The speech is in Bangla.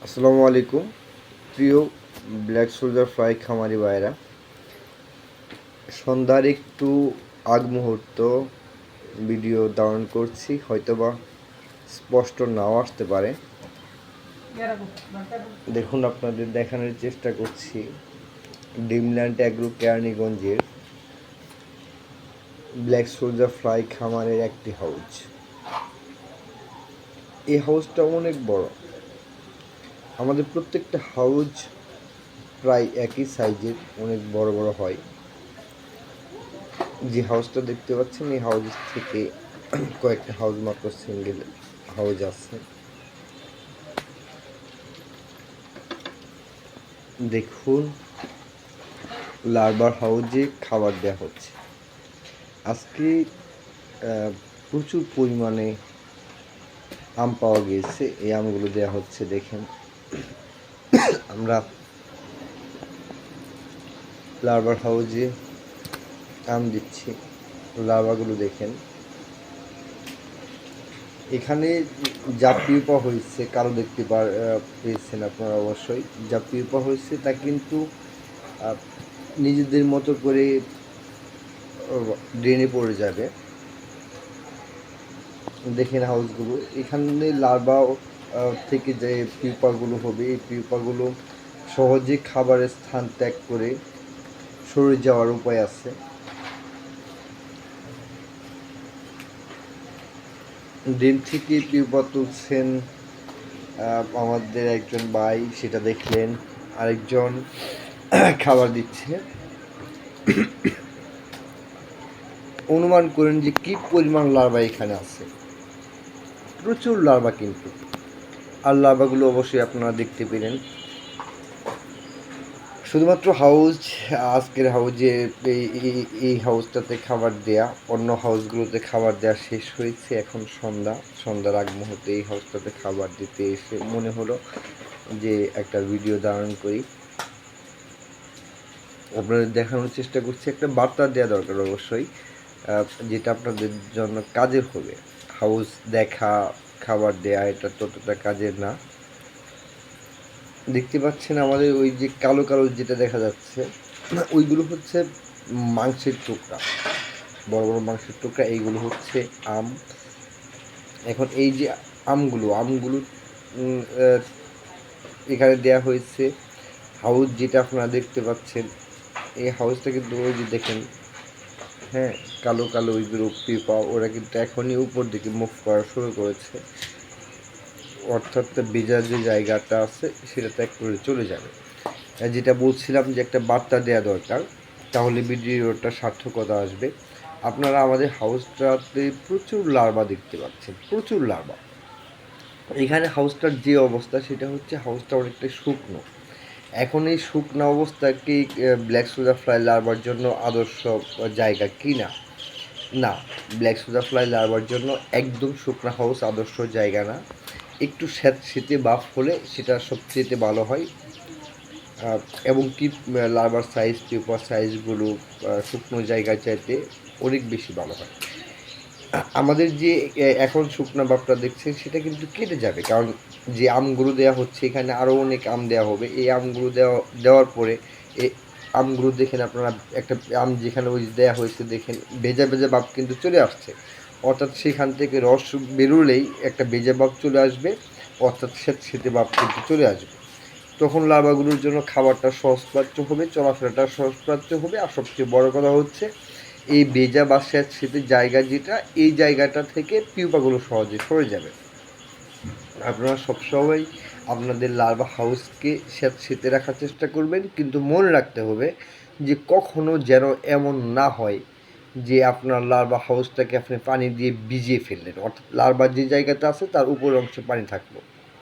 আসসালামু আলাইকুম প্রিয় ব্ল্যাক সোলজার ফ্লাই খামারি ভাইরা। সন্ধ্যার একটু আগ মুহূর্ত ভিডিও ধারণ করছি, হয়তোবা স্পষ্ট নাও আসতে পারে। দেখুন, আপনাদের দেখানোর চেষ্টা করছি ড্রিমল্যান্ড অ্যাগ্রো কেরানীগঞ্জের ব্ল্যাক সোলজার ফ্লাই খামারের একটি হাউজ। এই হাউজটা অনেক বড়। আমাদের প্রত্যেকটা হাউজ প্রায় একই সাইজের, অনেক বড় বড় হয়। যে হাউসটা দেখতে পাচ্ছেন, এই হাউস থেকে কয়েকটা হাউস মাত্র সিঙ্গেল হাউস আছে। দেখুন, লার্ভার হাউজে খাবার দেওয়া হচ্ছে। আজকে প্রচুর পরিমাণে আম পাওয়া গিয়েছে, এই আমগুলো দেওয়া হচ্ছে। দেখেন, আমরা লার্ভার হাউজে আম দিচ্ছি। লার্ভাগুলো দেখেন, এখানে যা পিউপা হয়েছে, কারো দেখতে পেয়েছেন আপনারা অবশ্যই। যা পিউপা হয়েছে তা কিন্তু নিজেদের মতো করে ড্রেনে পড়ে যাবে। দেখেন হাউসগুলো, এখানে লার্ভা থেকে যে পিউপাগুলো হবে, এই পিউপাগুলো সহজে খাবারের স্থান ত্যাগ করে সরে যাওয়ার উপায় আছে। ডিম থেকে পিউপা তুলছেন আমাদের একজন ভাই, সেটা দেখলেন। আরেকজন খাবার দিচ্ছে। অনুমান করেন যে কি পরিমাণ লার্ভা এখানে আছে। প্রচুর লার্ভা কিন্তু। আর লার্ভাগুলো অবশ্যই আপনারা দেখতে পেলেন। শুধুমাত্র হাউজ, আজকের হাউজে এই হাউসটাতে খাবার দেয়া, অন্য হাউসগুলোতে খাবার দেওয়া শেষ হয়েছে। এখন সন্ধ্যার আগ মুহূর্তে এই হাউসটাতে খাবার দিতে এসে মনে হলো যে একটা ভিডিও ধারণ করি, আপনাদের দেখানোর চেষ্টা করছি। একটা বার্তা দেওয়া দরকার অবশ্যই, যেটা আপনাদের জন্য কাজের হবে। হাউস দেখা, খাবার দেয়া এটা ততটা কাজের না। দেখতে পাচ্ছেন আমাদের ওই যে কালো কালো যেটা দেখা যাচ্ছে, ওইগুলো হচ্ছে মাংসের টুকরা, বড় বড় মাংসের টুকরা। এইগুলো হচ্ছে আম। এখন এই যে আমগুলো এখানে দেয়া হয়েছে। হাউস যেটা আপনারা দেখতে পাচ্ছেন, এই হাউসটা কিন্তু ওই যে দেখেন, হ্যাঁ, কালো কালো ওইগুলো পিপা, ওরা কিন্তু এখনই উপর দিকে মুভ করা শুরু করেছে। অর্থাৎ ভেজার যে জায়গাটা আছে সেটা ত্যাগ করে চলে যাবে। যেটা বলছিলাম যে একটা বার্তা দেওয়া দরকার, তাহলে ভিডিওটা সার্থকতা আসবে। আপনারা আমাদের হাউসটাতে প্রচুর লার্ভা দেখতে পাচ্ছেন, প্রচুর লার্ভা। এখানে হাউসটার যে অবস্থা, সেটা হচ্ছে হাউসটা অনেকটা শুকনো। এখন এই শুকনো অবস্থাকে ব্ল্যাক সোজা ফ্লাই লার্ভার জন্য আদর্শ জায়গা কি না? না, ব্ল্যাক সোজা ফ্লাই লার্ভার জন্য একদম শুকনো হাউস আদর্শ জায়গা না। একটু শীতে বাফ হলে সেটা সবচেয়ে ভালো হয়। এবং কি লার্ভার সাইজ, পিউপার সাইজগুলো শুকনো জায়গায় চাইতে অনেক বেশি ভালো হয়। আমাদের যে এখন শুকনো ভাবটা দেখছেন, সেটা কিন্তু কেটে যাবে, কারণ যে আমগুলো দেওয়া হচ্ছে এখানে আরও অনেক আম দেওয়া হবে। এই আমগুলো দেওয়ার পরে এই আমগুলো দেখেন আপনারা, একটা আম যেখানে ওই দেওয়া হয়েছে দেখেন ভেজা ভেজা ভাব কিন্তু চলে আসছে। অর্থাৎ সেখান থেকে রস বেরোলেই একটা ভেজা ভাব চলে আসবে, অর্থাৎ সেতে ভাব কিন্তু চলে আসবে। তখন লার্ভাগুলোর জন্য খাবারটা সহজপাচ্য হবে, চলাফেরাটা সহজপাচ্য হবে। আর সবচেয়ে বড় কথা হচ্ছে, এই ভেজা বা স্যাঁতসেঁতে জায়গা যেটা, এই জায়গাটা থেকে পিউপাগুলো সহজে সরে যাবে। আপনারা সবসময় আপনাদের লার্ভা হাউসকে স্যাঁতসেঁতে রাখার চেষ্টা করবেন, কিন্তু মনে রাখতে হবে যে কখনো যেন এমন না হয় যে আপনার লার্ভা হাউসটাকে আপনি পানি দিয়ে ভিজিয়ে ফেললেন, অর্থাৎ লার্ভা যে জায়গাটা আছে তার উপরের অংশে পানি থাকলো।